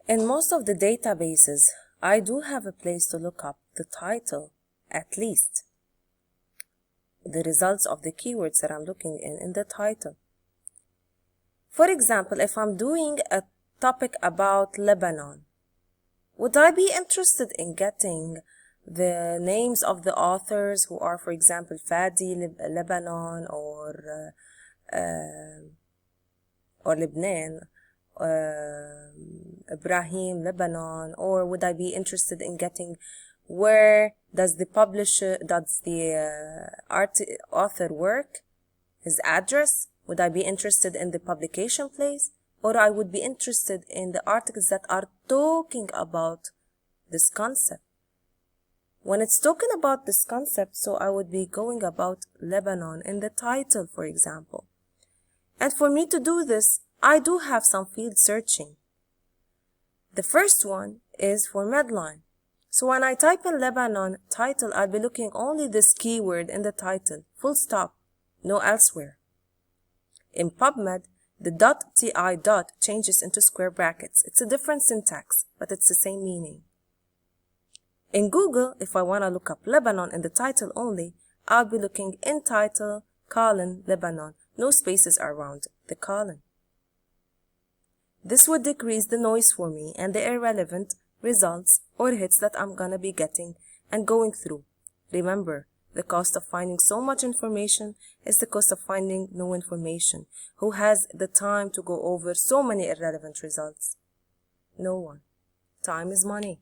In most of the databases, I do have a place to look up the title, at least. The results of the keywords that I'm looking in the title. For example, if I'm doing a topic about Lebanon, would I be interested in getting the names of the authors who are, for example, Fadi Lebanon or Lebanon, Ibrahim Lebanon, or would I be interested in getting where does the author work, his address? Would I be interested in the publication place? Or I would be interested in the articles that are talking about this concept. When it's talking about this concept, so I would be going about Lebanon in the title, for example. And for me to do this, I do have some field searching. The first one is for Medline. So when I type in Lebanon title, I'll be looking only this keyword in the title, full stop, no elsewhere. In PubMed, the .ti changes into square brackets. It's a different syntax, but it's the same meaning. In Google, if I want to look up Lebanon in the title only, I'll be looking in title, colon, Lebanon, no spaces around the colon. This would decrease the noise for me and the irrelevant results or hits that I'm gonna be getting and going through. Remember, the cost of finding so much information is the cost of finding no information. Who has the time to go over so many irrelevant results? No one. Time is money.